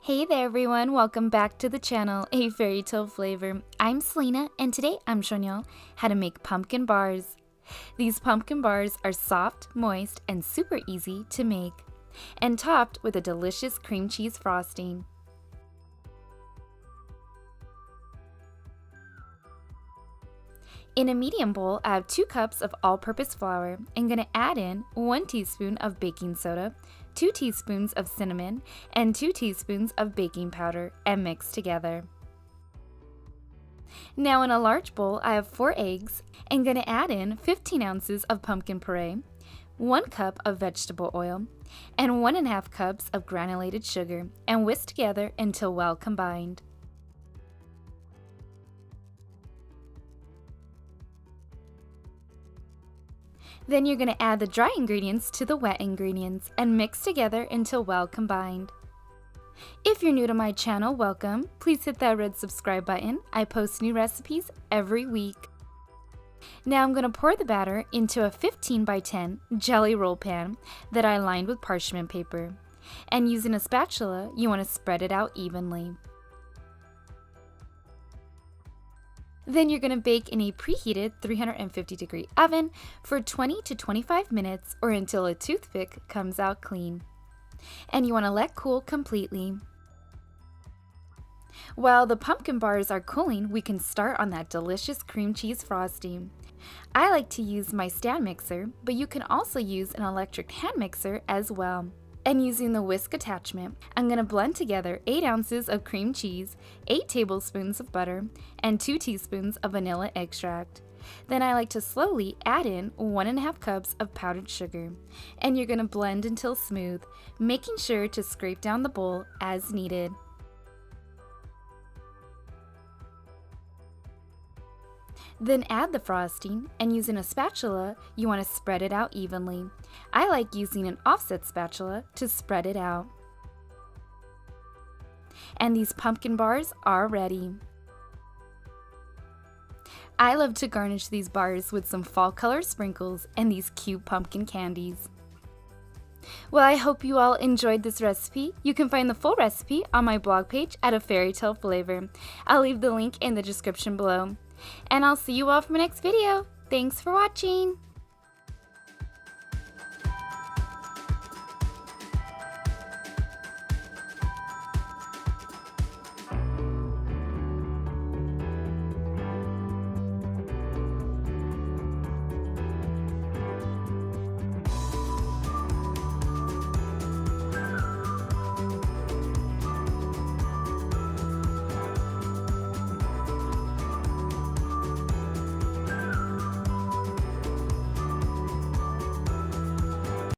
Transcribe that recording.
Hey there everyone, welcome back to the channel, A Fairy Tale Flavor. I'm Selena and today I'm showing y'all how to make pumpkin bars. These pumpkin bars are soft, moist, and super easy to make, and topped with a delicious cream cheese frosting. In a medium bowl, I have 2 cups of all-purpose flour. I'm going to add in 1 teaspoon of baking soda, 2 teaspoons of cinnamon, and 2 teaspoons of baking powder and mix together. Now in a large bowl, I have 4 eggs. I'm going to add in 15 ounces of pumpkin puree, 1 cup of vegetable oil, and 1.5 cups of granulated sugar, and whisk together until well combined. Then you're going to add the dry ingredients to the wet ingredients and mix together until well combined. If you're new to my channel, welcome. Please hit that red subscribe button. I post new recipes every week. Now I'm going to pour the batter into a 15 by 10 jelly roll pan that I lined with parchment paper. And using a spatula, you want to spread it out evenly. Then you're going to bake in a preheated 350-degree oven for 20 to 25 minutes or until a toothpick comes out clean. And you want to let cool completely. While the pumpkin bars are cooling, we can start on that delicious cream cheese frosting. I like to use my stand mixer, but you can also use an electric hand mixer as well. And using the whisk attachment, I'm going to blend together 8 ounces of cream cheese, 8 tablespoons of butter, and 2 teaspoons of vanilla extract. Then I like to slowly add in 1.5 cups of powdered sugar. And you're going to blend until smooth, making sure to scrape down the bowl as needed. Then add the frosting, and using a spatula, you want to spread it out evenly. I like using an offset spatula to spread it out. And these pumpkin bars are ready. I love to garnish these bars with some fall color sprinkles and these cute pumpkin candies. Well, I hope you all enjoyed this recipe. You can find the full recipe on my blog page at A Fairy Tale Flavor. I'll leave the link in the description below. And I'll see you all for my next video. Thanks for watching!